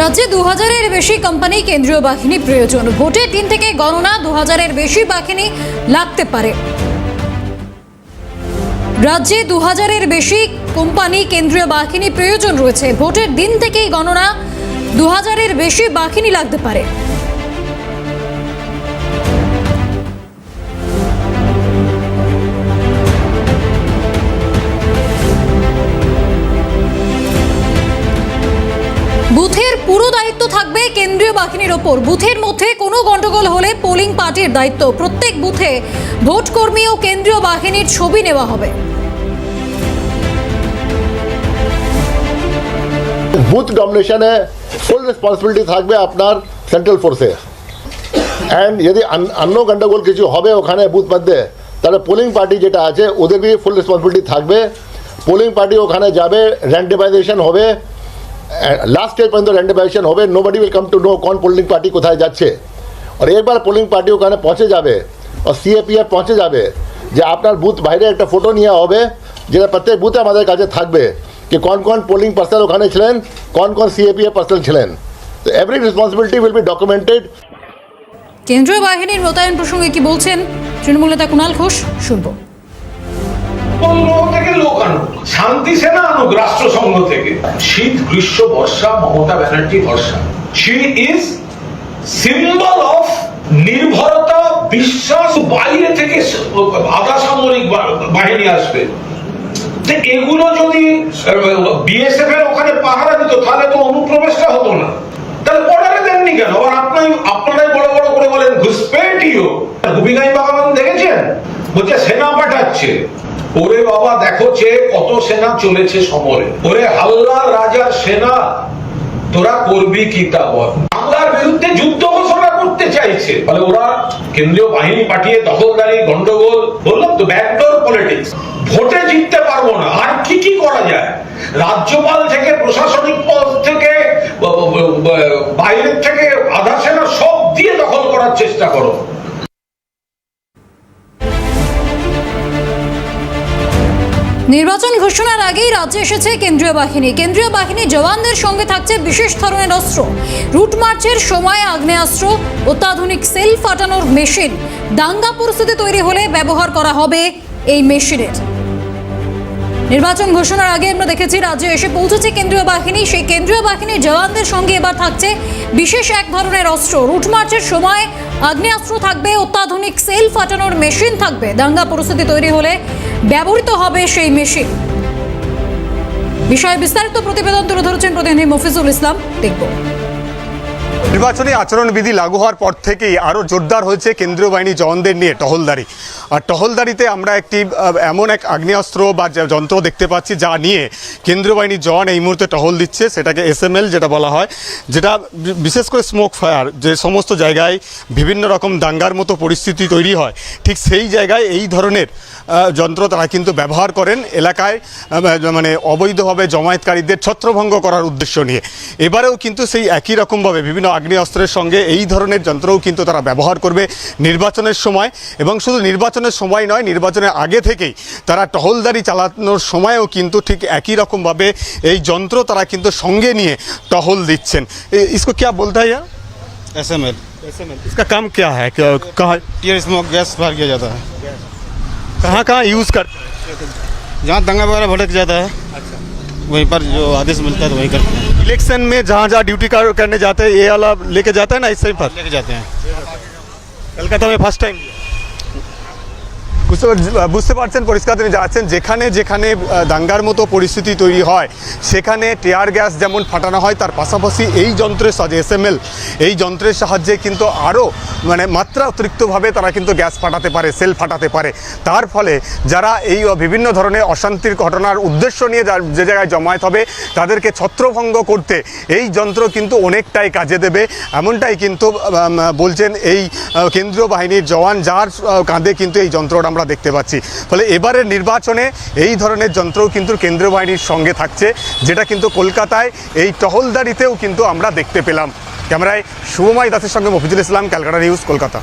রাজ্যে 2000-এর বেশি কোম্পানি কেন্দ্রীয় বাহিনী প্রয়োজন। ভোটের দিন থেকে গণনা 2000-এর বেশি বাহিনী লাগতে পারে। রাজ্যে 2000-এর বেশি কোম্পানি কেন্দ্রীয় বাহিনী প্রয়োজন রয়েছে। ভোটের দিন থেকেই গণনা 2000-এর বেশি বাহিনী লাগতে পারে। বুথের পুরো দায়িত্ব থাকবে কেন্দ্রীয় বাহিনীর ওপর। বুথের মধ্যে কোনো গন্ডগোল হলে পোলিং পার্টির দায়িত্ব। প্রত্যেক বুথে ভোট কর্মী ও কেন্দ্রীয় বাহিনীর ছবি নেওয়া হবে। বুথ ডমিনেশনে ফুল রেসপন্সিবিলিটি থাকবে আপনার সেন্ট্রাল ফোর্সে। অ্যান্ড যদি অন্য গন্ডগোল কিছু হবে ওখানে বুথ মধ্যে, তাহলে পোলিং পার্টি যেটা আছে ওদের भी ফুল রেসপন্সিবিলিটি থাকবে। পোলিং পার্টি ওখানে যাবে, র্যান্ডমাইজেশন হবে, লাস্ট স্টেজ পর্যন্ত র্যান্ডমাইজেশন হবে। Nobody will come to know কোন পোলিং পার্টি কোথায় যাচ্ছে। আর একবার পোলিং পার্টি ওখানে পৌঁছে যাবে আর সিএপিএফ পৌঁছে যাবে যে আপনার বুথ বাইরে একটা ফটো নেওয়া হবে, যেটা প্রত্যেক বুথে আমাদের কাছে থাকবে कि कौन कौन पोलिंग पर्सन ওখানে ছিলেন, कौन कौन सीएपीएफ पर्सन ছিলেন। তো every responsibility will be documented. কেন্দ্রীয় বাহিনীর মোতায়েন প্রসঙ্গে কি বলছেন তৃণমূল নেতা কুণাল ঘোষ, শুনবো। থেকে লোক আনুক, শান্তি সেনা আনুক রাষ্ট্রসংঘ থেকে। শীত, গ্রীষ্ম, বর্ষা, মমতা ব্যানার্জি ভরসা। শি ইজ সিম্বল অফ নির্ভরতা, বিশ্বাস। বাইরে থেকে আধা সামরিক বাহিনী আসবে। এগুলো যদি বিএসএফ এর ওখানে পাহারা দিত তাহলে তো অনুপ্রবেশটা হতো না। তাহলে বর্ডারে দেননি কেন? আর আপনারাই বড় বড় করে বলেন ঘুষপেটিও। গুপিগাই বাগান দেখেছেন? বলছে সেনা পাঠাচ্ছে। ওরে বাবা, দেখো কত সেনা চলেছে সমরে। ওরে হাল্লার রাজার সেনা, তোরা করবি কি তা বল। বাংলার বিরুদ্ধে যুদ্ধ ঘোষণা করতে চাইছে। ফলে ওরা কেন্দ্রীয় বাহিনী পাঠিয়ে দখলদারি, গন্ডগোল, বললাম তো ব্যাকডোর পলিটিক্স। ভোটে জিততে পারবো না, আর কি করা যায়? রাজ্যপাল থেকে, প্রশাসনিক পদ থেকে, বাইরের থেকে আধা সেনা সব দিয়ে দখল করার চেষ্টা করো। নির্বাচন ঘোষণার আগেই রাজ্যে এসেছে কেন্দ্রীয় বাহিনী। কেন্দ্রীয় বাহিনী জওয়ানদের সঙ্গে থাকছে বিশেষ ধরনের অস্ত্র। রুট মার্চের সময় আগ্নেয়াস্ত্র, অত্যাধুনিক সেল ফাটানোর মেশিন। দাঙ্গা পরিস্থিতি তৈরি হলে ব্যবহার করা হবে এই মেশিনের। নির্বাচন ঘোষণার আগে আমরা দেখেছি রাজ্যে এসে পৌঁছেছে কেন্দ্রীয় বাহিনী। সেই কেন্দ্রীয় বাহিনীর জওয়ানদের সঙ্গে এবার থাকছে বিশেষ এক ধরনের অস্ত্র। রুট মার্চের সময় আগ্নেয়াস্ত্র থাকবে, অত্যাধুনিক সেল ফাটানোর মেশিন থাকবে। দাঙ্গা পরিস্থিতি তৈরি হলে ব্যবহৃত হবে সেই মেশিন। বিষয়ে বিস্তারিত প্রতিবেদন তুলে ধরেছেন প্রতিনিধি মফিজুল ইসলাম, দেখব। নির্বাচনী আচরণবিধি লাগু হওয়ার পর থেকেই আরও জোরদার হয়েছে কেন্দ্রীয় বাহিনী জওয়ানদের নিয়ে টহলদারি। আর টহলদারিতে আমরা একটি এমন এক আগ্নেয়াস্ত্র বা যন্ত্র দেখতে পাচ্ছি যা নিয়ে কেন্দ্রীয় বাহিনীর জওয়ান এই মুহূর্তে টহল দিচ্ছে। সেটাকে এসএমএল যেটা বলা হয়, যেটা বিশেষ করে স্মোক ফায়ার, যে সমস্ত জায়গায় বিভিন্ন রকম দাঙ্গার মতো পরিস্থিতি তৈরি হয়, ঠিক সেই জায়গায় এই ধরনের যন্ত্র তারা কিন্তু ব্যবহার করেন এলাকায়, মানে অবৈধভাবে জমায়েতকারীদের ছত্রভঙ্গ করার উদ্দেশ্য নিয়ে। এবারেও কিন্তু সেই একই রকমভাবে বিভিন্ন আগ্নেয়াস্ত্রের সঙ্গে এই ধরনের যন্ত্রও কিন্তু তারা ব্যবহার করবে নির্বাচনের সময়। এবং শুধু নির্বাচনের সময় নয়, নির্বাচনের আগে থেকেই তারা টহলদারি চালানোর সময়ও কিন্তু ঠিক একই রকমভাবে এই যন্ত্র তারা কিন্তু সঙ্গে নিয়ে টহল দিচ্ছেন। इसको क्या बोलता है यार? एसएमएल। इसका काम क्या है? कहाँ टीयर स्मोक गैस बाहर किया जाता है। कहाँ यूज़ कर? जहाँ दंगा वगैरह भड़क जाता है, अच्छा, वहीं पर जो आदेश मिलता है तो वहीं करते हैं। इलेक्शन में जहाँ ड्यूटी करने जाते हैं ये वाला लेके जाता है ना, इससे पर लेके जाते हैं। কলকাতা में ফার্স্ট টাইম বুঝতে পারছেন, পরিষ্কার তিনি যাচ্ছেন যেখানে যেখানে দাঙ্গার মতো পরিস্থিতি তৈরি হয় সেখানে টিয়ার গ্যাস যেমন ফাটানো হয়, তার পাশাপাশি এই যন্ত্রের সাহায্যে এসএমএল এই যন্ত্রের সাহায্যে কিন্তু আরও মানে মাত্রা অতিরিক্তভাবে তারা কিন্তু গ্যাস ফাটাতে পারে, সেল ফাটাতে পারে। তার ফলে যারা এই বিভিন্ন ধরনের অশান্তির ঘটনার উদ্দেশ্য নিয়ে যে জায়গায় জমায়েত হবে তাদেরকে ছত্রভঙ্গ করতে এই যন্ত্র কিন্তু অনেকটাই কাজে দেবে, এমনটাই কিন্তু বলছেন এই কেন্দ্রীয় বাহিনীর জওয়ান, যার কাঁধে কিন্তু এই যন্ত্রটা আমরা দেখতে পাচ্ছি। ফলে এবারের নির্বাচনে এই ধরনের যন্ত্রও কিন্তু কেন্দ্রীয় বাহিনীর সঙ্গে থাকছে, যেটা কিন্তু কলকাতায় এই টহলদারিতেও কিন্তু আমরা দেখতে পেলাম। ক্যামেরায় শুভময় দাসের সঙ্গে মফিজুল ইসলাম, ক্যালকাটা নিউজ, কলকাতা।